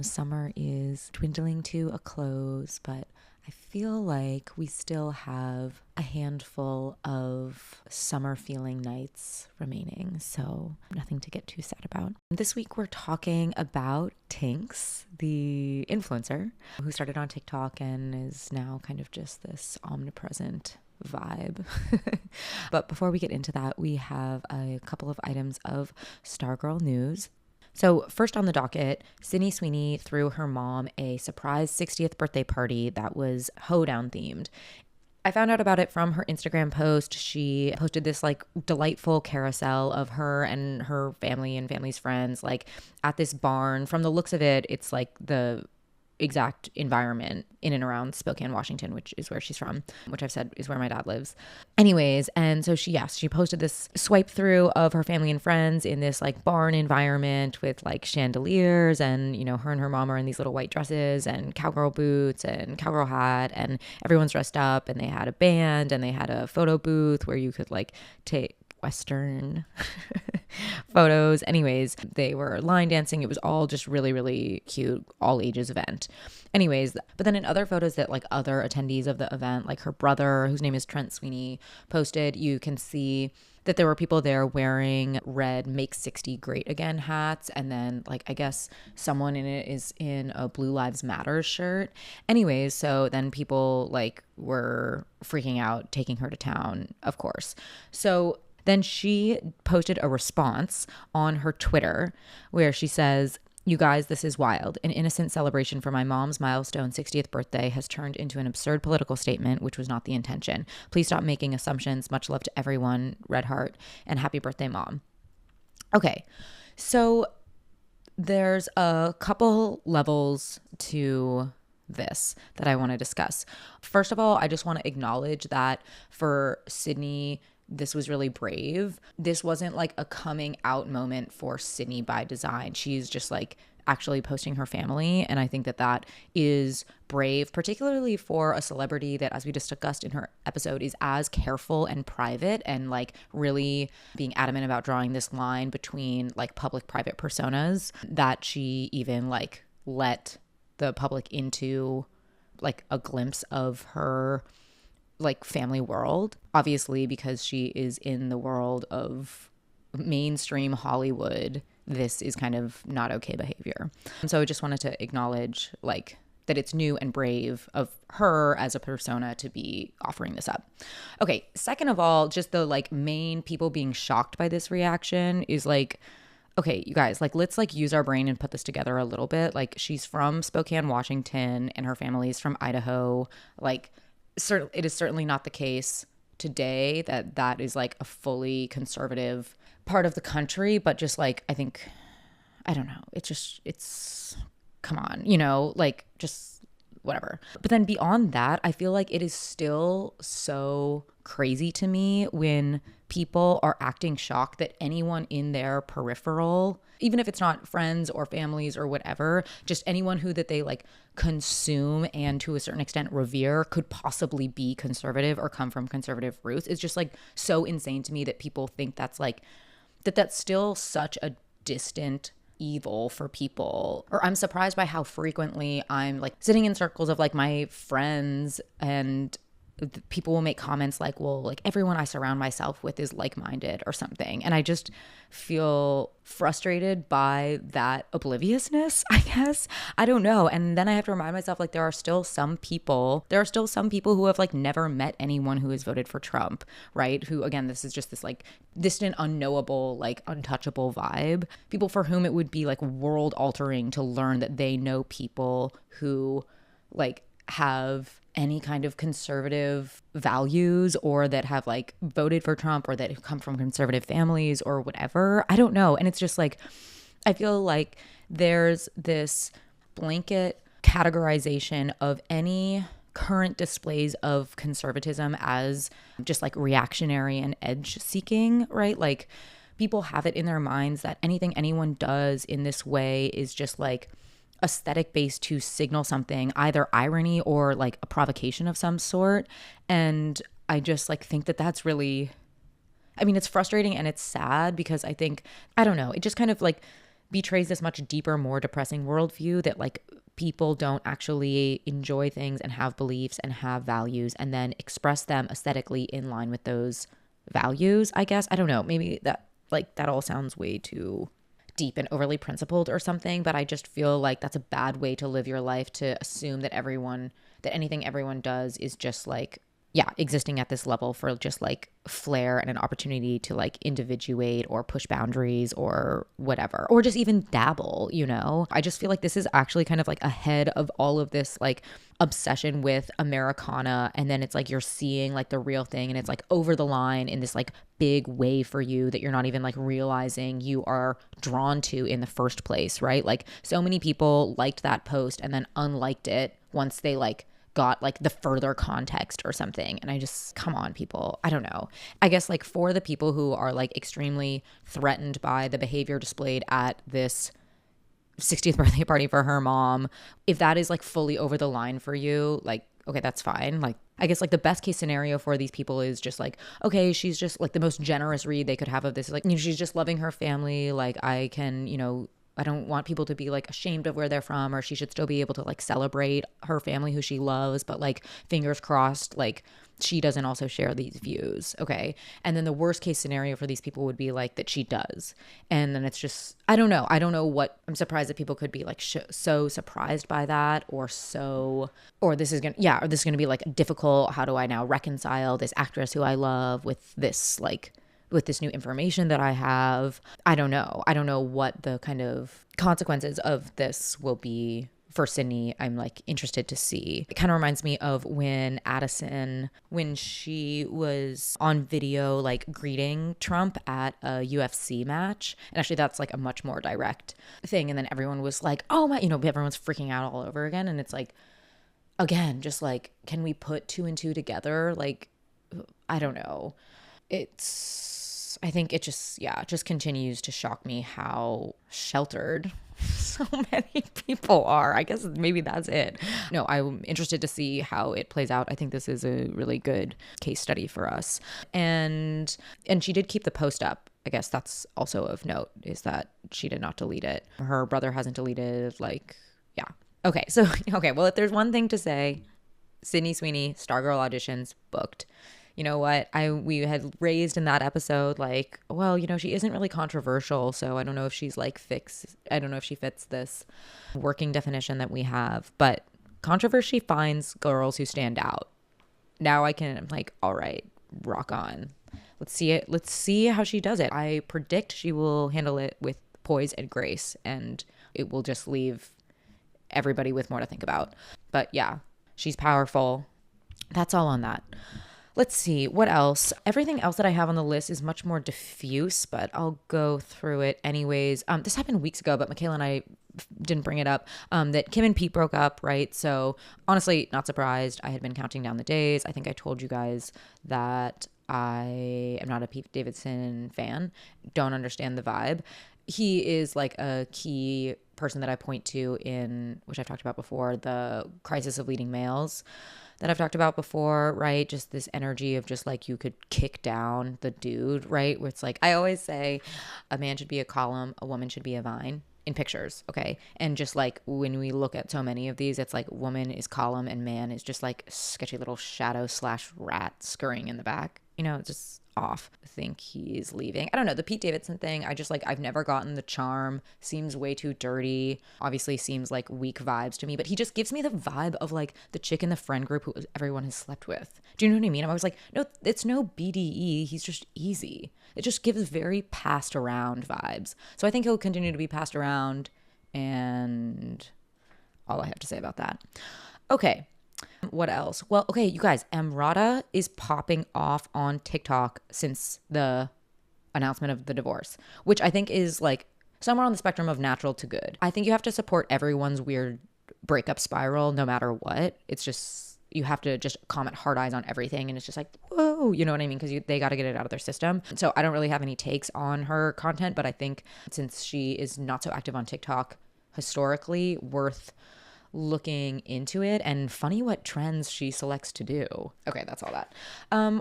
Summer is dwindling to a close, but I feel like we still have a handful of summer feeling nights remaining, so nothing to get too sad about. This week we're talking about Tinx, the influencer who started on TikTok and is now kind of just this omnipresent vibe. But before we get into that, we have a couple of items of Stargirl news. So first on the docket, Sydney Sweeney threw her mom a surprise 60th birthday party that was hoedown themed. I found out about it from her Instagram post. She posted this like delightful carousel of her and her family and family's friends like at this barn. From the looks of it, it's like the exact environment in and around Spokane, Washington, which is where she's from, which I've said is where my dad lives. Anyways, and so she posted this swipe through of her family and friends in this like barn environment with like chandeliers, and her and her mom are in these little white dresses and cowgirl boots and cowgirl hat, and everyone's dressed up, and they had a band and they had a photo booth where you could like take Western photos. Anyways, they were line dancing. It was all just really, really cute, all ages event. Anyways, but then in other photos that like other attendees of the event, like her brother, whose name is Trent Sweeney, posted, you can see that there were people there wearing red Make 60 Great Again hats. And then like, I guess someone in it is in a Blue Lives Matter shirt. Anyways, so then people like were freaking out, taking her to town, of course. So then she posted a response on her Twitter where she says, "You guys, this is wild. An innocent celebration for my mom's milestone 60th birthday has turned into an absurd political statement, which was not the intention. Please stop making assumptions. Much love to everyone. Red heart. And happy birthday, Mom." Okay, so there's a couple levels to this that I want to discuss. First of all, I just want to acknowledge that for Sydney, this was really brave. This wasn't like a coming out moment for Sydney by design. She's just like actually posting her family. And I think that that is brave, particularly for a celebrity that, as we discussed in her episode, is as careful and private and like really being adamant about drawing this line between like public-private personas, that she even like let the public into like a glimpse of her like family world, obviously, because she is in the world of mainstream Hollywood. This is kind of not okay behavior. And so I just wanted to acknowledge like that it's new and brave of her as a persona to be offering this up. Okay, second of all, just the like main people being shocked by this reaction is like, okay, you guys, like let's like use our brain and put this together a little bit. Like she's from Spokane, Washington, and her family's from Idaho. Like it is certainly not the case today that that is like a fully conservative part of the country, but just like, I think, I don't know, it's come on, like just whatever. But then beyond that, I feel like it is still so crazy to me when people are acting shocked that anyone in their peripheral, even if it's not friends or families or whatever, just anyone who that they like consume and to a certain extent revere could possibly be conservative or come from conservative roots. It's just like so insane to me that people think that's like, that's still such a distant evil for people. Or I'm surprised by how frequently I'm like sitting in circles of like my friends and people will make comments like, well, like everyone I surround myself with is like-minded or something. And I just feel frustrated by that obliviousness, I guess. I don't know. And then I have to remind myself, like, there are still some people who have like never met anyone who has voted for Trump, right? Who, again, this is just this like distant, unknowable, like untouchable vibe. People for whom it would be like world altering to learn that they know people who like have any kind of conservative values or that have like voted for Trump or that come from conservative families or whatever. I don't know. And it's just like, I feel like there's this blanket categorization of any current displays of conservatism as just like reactionary and edge seeking, right? Like people have it in their minds that anything anyone does in this way is just like aesthetic based to signal something, either irony or like a provocation of some sort. And I just like think that that's really, I mean, it's frustrating and it's sad because I think, I don't know, it just kind of like betrays this much deeper, more depressing worldview that like people don't actually enjoy things and have beliefs and have values and then express them aesthetically in line with those values, I guess. I don't know. Maybe that all sounds way too deep and overly principled or something, but I just feel like that's a bad way to live your life, to assume that anything everyone does is just like, yeah, existing at this level for just like flair and an opportunity to like individuate or push boundaries or whatever, or just even dabble, you know? I just feel like this is actually kind of like ahead of all of this like obsession with Americana. And then it's like you're seeing like the real thing and it's like over the line in this like big way for you that you're not even like realizing you are drawn to in the first place, right? Like so many people liked that post and then unliked it once they like got like the further context or something. And I just, come on, people. I don't know. I guess like for the people who are like extremely threatened by the behavior displayed at this 60th birthday party for her mom, if that is like fully over the line for you, like, okay, that's fine. Like, I guess like the best case scenario for these people is just like, okay, she's just like the most generous read they could have of this is like, you know, she's just loving her family. Like I can, you know, I don't want people to be like ashamed of where they're from, or she should still be able to like celebrate her family who she loves, but like fingers crossed, like she doesn't also share these views. Okay. And then the worst case scenario for these people would be like that she does. And then it's just, I don't know. I'm surprised that people could be like so surprised by that or this is going to be like difficult. How do I now reconcile this actress who I love with this new information that I have? I don't know. I don't know what the kind of consequences of this will be for Sydney. I'm like interested to see. It kind of reminds me of when Addison, when she was on video like greeting Trump at a UFC match. And actually that's like a much more direct thing. And then everyone was like, oh my, you know, everyone's freaking out all over again. And it's like, again, just like, can we put two and two together? Like, I don't know. I think it just continues to shock me how sheltered so many people are. I guess maybe that's it. No, I'm interested to see how it plays out. I think this is a really good case study for us. And she did keep the post up. I guess that's also of note, is that she did not delete it. Her brother hasn't deleted, like, yeah. Okay, well, if there's one thing to say, Sydney Sweeney, Stargirl auditions booked. You know what, we had raised in that episode, like, well, you know, she isn't really controversial, so I don't know if she's like I don't know if she fits this working definition that we have, but controversy finds girls who stand out. Now I'm like, all right, rock on. Let's see it. Let's see how she does it. I predict she will handle it with poise and grace, and it will just leave everybody with more to think about. But yeah, she's powerful. That's all on that. Let's see, what else? Everything else that I have on the list is much more diffuse, but I'll go through it anyways. This happened weeks ago, but Michaela and I didn't bring it up, that Kim and Pete broke up, right? So honestly, not surprised. I had been counting down the days. I think I told you guys that I am not a Pete Davidson fan, don't understand the vibe. He is like a key person that I point to in, which I've talked about before, the crisis of leading males that I've talked about before, right? Just this energy of just like you could kick down the dude, right? Where it's like, I always say a man should be a column, a woman should be a vine in pictures, okay? And just like when we look at so many of these, it's like woman is column and man is just like sketchy little shadow / rat scurrying in the back. You know, it's just off. I think he's leaving. I don't know, the Pete Davidson thing, I've never gotten the charm. Seems way too dirty. Obviously seems like weak vibes to me, but he just gives me the vibe of like the chick in the friend group who everyone has slept with. Do you know what I mean? I'm always like, no, it's no BDE. He's just easy. It just gives very passed around vibes. So I think he'll continue to be passed around, and all I have to say about that. Okay. What else? Well, okay, you guys, Emrata is popping off on TikTok since the announcement of the divorce, which I think is like somewhere on the spectrum of natural to good. I think you have to support everyone's weird breakup spiral no matter what. It's just, you have to just comment hard eyes on everything, and it's just like, whoa, you know what I mean? Because they got to get it out of their system. So I don't really have any takes on her content, but I think since she is not so active on TikTok historically, worth looking into it, and funny what trends she selects to do. Okay, that's all that.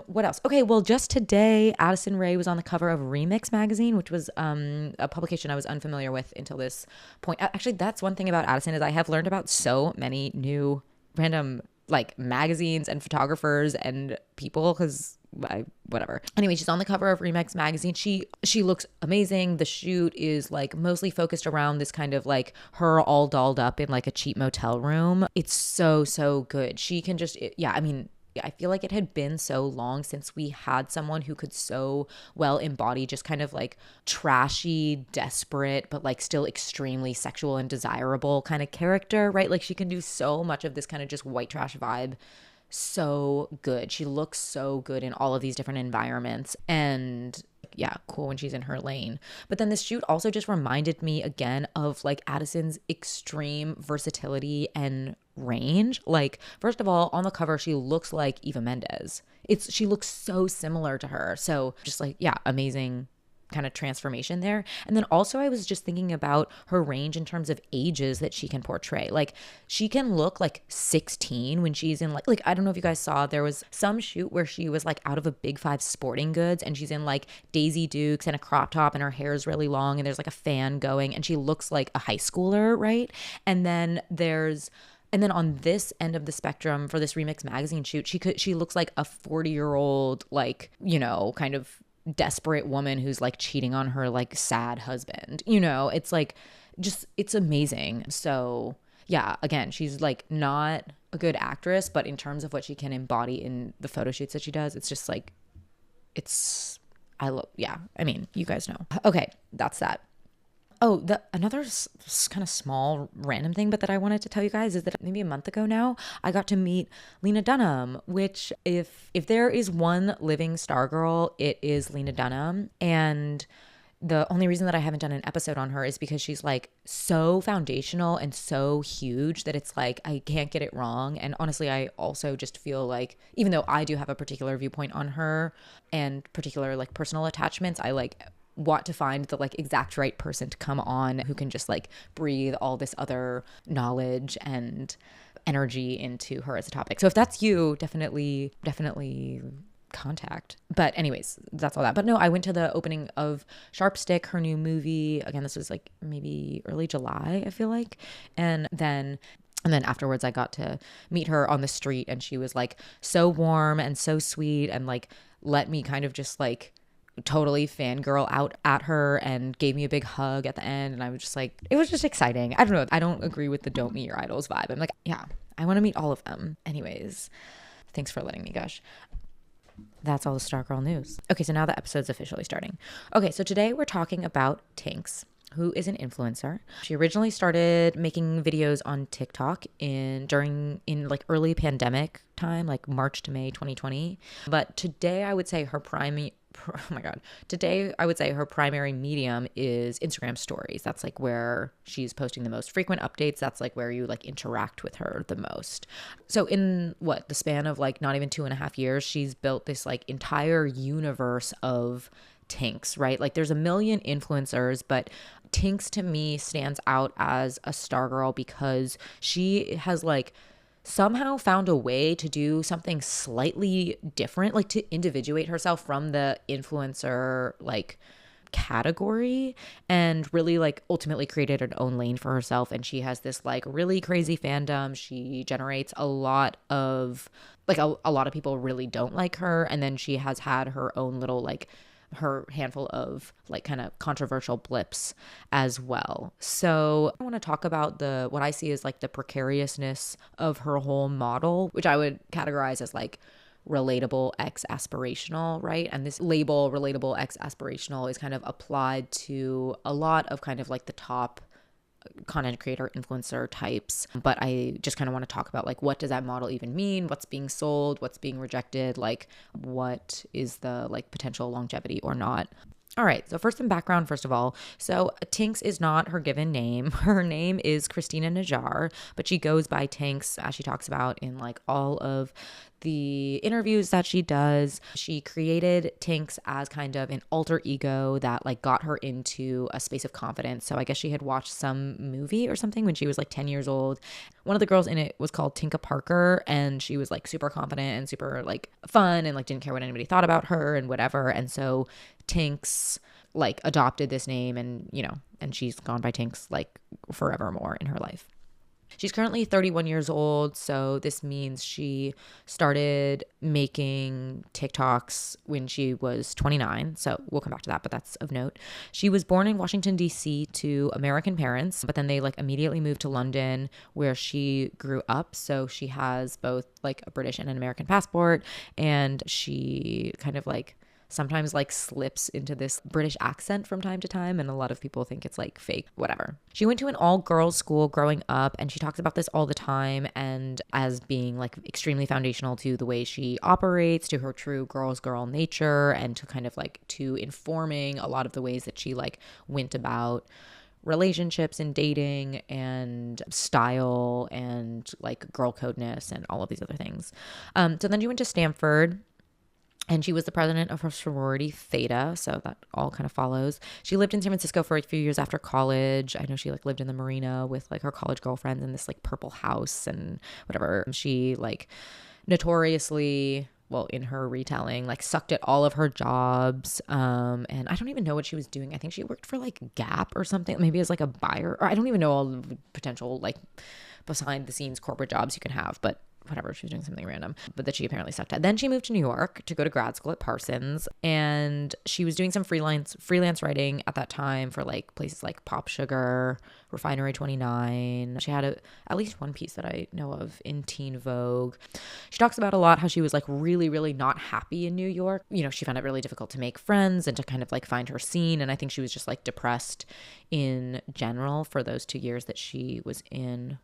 What else? Okay, well, just today, Addison Rae was on the cover of Remix magazine, which was a publication I was unfamiliar with until this point. Actually, that's one thing about Addison is I have learned about so many new random like magazines and photographers and people because whatever. Anyway, she's on the cover of Remix magazine. She looks amazing. The shoot is like mostly focused around this kind of like her all dolled up in like a cheap motel room. It's so good. She can just, yeah, I mean, I feel like it had been so long since we had someone who could so well embody just kind of like trashy, desperate, but like still extremely sexual and desirable kind of character, right? Like she can do so much of this kind of just white trash vibe so good. She looks so good in all of these different environments, and yeah, cool when she's in her lane. But then this shoot also just reminded me again of like Addison's extreme versatility and range. Like, first of all, on the cover, she looks like Eva Mendes. She looks so similar to her. So just like, yeah, amazing kind of transformation there. And then also I was just thinking about her range in terms of ages that she can portray. Like she can look like 16 when she's in like I don't know if you guys saw, there was some shoot where she was like out of a Big Five sporting goods and she's in like Daisy Dukes and a crop top and her hair is really long and there's like a fan going and she looks like a high schooler, right? And then on this end of the spectrum for this Remix magazine shoot, she looks like a 40-year-old, like, you know, kind of desperate woman who's like cheating on her like sad husband. You know, it's like just, it's amazing. So yeah, again, she's like not a good actress, but in terms of what she can embody in the photo shoots that she does, it's just like, yeah, I mean, you guys know. Okay, that's that. Oh, another kind of small random thing, but that I wanted to tell you guys is that maybe a month ago now, I got to meet Lena Dunham, which if there is one living Stargirl, it is Lena Dunham. And the only reason that I haven't done an episode on her is because she's like so foundational and so huge that it's like I can't get it wrong. And honestly, I also just feel like even though I do have a particular viewpoint on her and particular like personal attachments, I like want to find the like exact right person to come on who can just like breathe all this other knowledge and energy into her as a topic. So if that's you, definitely contact. But anyways, that's all that. But no, I went to the opening of Sharp Stick, her new movie. Again, this was like maybe early July, I feel like. And then afterwards I got to meet her on the street and she was like so warm and so sweet and like let me kind of just like totally fangirl out at her and gave me a big hug at the end. And I was just like, it was just exciting. I don't know. I don't agree with the don't meet your idols vibe. I'm like, yeah, I want to meet all of them. Anyways, thanks for letting me gush. That's all the Stargirl news. Okay, so now the episode's officially starting. Okay, so today we're talking about Tinx, who is an influencer. She originally started making videos on TikTok in like early pandemic time, like March to May 2020. But today I would say her primary medium is Instagram stories. That's like where she's posting the most frequent updates. That's like where you like interact with her the most. So in the span of like not even 2.5 years, she's built this like entire universe of Tinx, right? Like there's a million influencers, but Tinx to me stands out as a Stargirl because she has like somehow found a way to do something slightly different, like to individuate herself from the influencer like category and really like ultimately created her own lane for herself. And she has this like really crazy fandom. She generates a lot of like a lot of people really don't like her. And then she has had her own little like her handful of like kind of controversial blips as well. So I want to talk about what I see as like the precariousness of her whole model, which I would categorize as like relatable X aspirational, right? And this label relatable X aspirational is kind of applied to a lot of kind of like the top content creator influencer types. But I just kind of want to talk about like what does that model even mean, what's being sold, what's being rejected, like what is the like potential longevity or not. All right, so first some background, first of all. So Tinx is not her given name. Her name is Christina Najjar, but she goes by Tinx, as she talks about in like all of the interviews that she does. She created Tinx as kind of an alter ego that like got her into a space of confidence. So I guess she had watched some movie or something when she was like 10 years old One of the girls in it was called Tinka Parker, and she was like super confident and super like fun and like didn't care what anybody thought about her and whatever. And so Tinx like adopted this name, and and she's gone by Tinx like forevermore in her life. She's currently 31 years old, so this means she started making TikToks when she was 29. So we'll come back to that, but that's of note. She was born in Washington, D.C. to American parents, but then they like immediately moved to London where she grew up. So she has both like a British and an American passport, and she kind of like sometimes like slips into this British accent from time to time, and a lot of people think it's like fake, whatever. She went to an all-girls school growing up, and she talks about this all the time and as being like extremely foundational to the way she operates, to her true girl nature, and to kind of like to informing a lot of the ways that she like went about relationships and dating and style and like girl codeness and all of these other things. So then she went to Stanford, and she was the president of her sorority Theta, so that all kind of follows. She lived in San Francisco for a few years after college. I know she like lived in the marina with like her college girlfriends in this like purple house and whatever. She like notoriously, well, in her retelling, like sucked at all of her jobs. And I don't even know what she was doing. I think she worked for like Gap or something, maybe as like a buyer, or I don't even know all the potential like behind the scenes corporate jobs you can have, but whatever, she was doing something random, but that she apparently sucked at. Then she moved to New York to go to grad school at Parsons, and she was doing some freelance writing at that time for like places like Pop Sugar, Refinery 29. She had at least one piece that I know of in Teen Vogue. She talks about a lot how she was like really, really not happy in New York. She found it really difficult to make friends and to kind of like find her scene, and I think she was just like depressed in general for those 2 years that she was in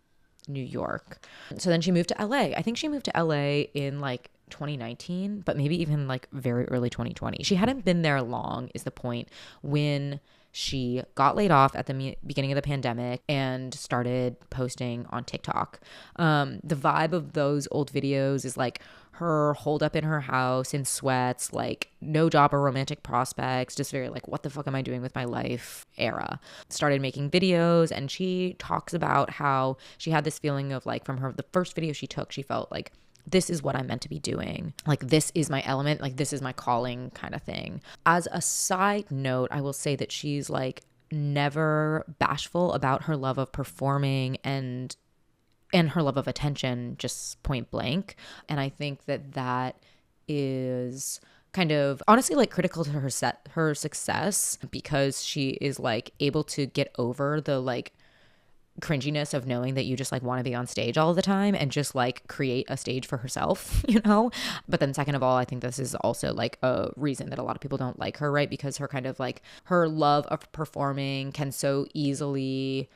New York. So then she moved to LA. I think she moved to LA in like 2019, but maybe even like very early 2020. She hadn't been there long is the point, when she got laid off at the beginning of the pandemic and started posting on TikTok. The vibe of those old videos is like her holed up in her house in sweats, like no job or romantic prospects, just very like, what the fuck am I doing with my life era. Started making videos, and she talks about how she had this feeling of like, from the first video she took, she felt like, this is what I'm meant to be doing. Like, this is my element. Like, this is my calling kind of thing. As a side note, I will say that she's like never bashful about her love of performing and her love of attention, just point blank. And I think that is kind of honestly like critical to her success, because she is like able to get over the like cringiness of knowing that you just like want to be on stage all the time and just like create a stage for herself, But then second of all, I think this is also like a reason that a lot of people don't like her, right? Because her kind of like her love of performing can so easily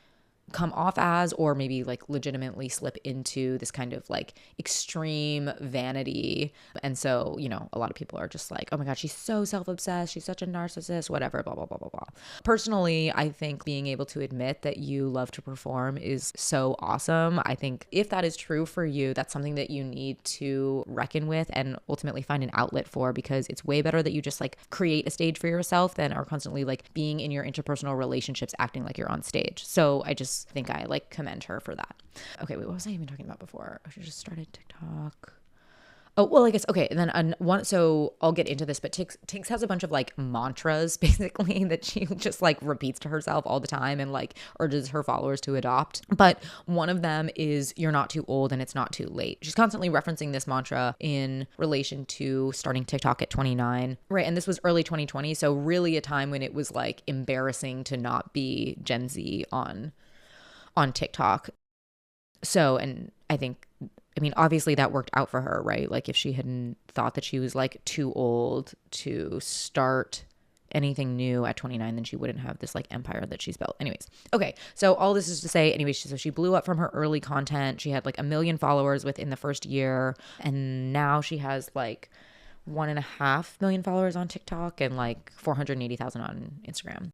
come off as, or maybe like legitimately slip into this kind of like extreme vanity. And so, a lot of people are just like, oh my God, she's so self-obsessed. She's such a narcissist, whatever, blah, blah, blah, blah, blah. Personally, I think being able to admit that you love to perform is so awesome. I think if that is true for you, that's something that you need to reckon with and ultimately find an outlet for, because it's way better that you just like create a stage for yourself than are constantly like being in your interpersonal relationships acting like you're on stage. So I just think I like commend her for that. Okay, wait, what was I even talking about before? I just started TikTok. Oh, well, I guess, okay. And then so I'll get into this, but Tinx has a bunch of like mantras basically that she just like repeats to herself all the time and like urges her followers to adopt. But one of them is, you're not too old and it's not too late. She's constantly referencing this mantra in relation to starting TikTok at 29. Right. And this was early 2020. So really a time when it was like embarrassing to not be Gen Z on TikTok. So, and I mean, obviously that worked out for her, right? Like if she hadn't thought that she was like too old to start anything new at 29, then she wouldn't have this like empire that she's built. Anyways, okay. So all this is to say, anyways, so she blew up from her early content. She had like 1 million followers within the first year. And now she has like 1.5 million followers on TikTok and like 480,000 on Instagram.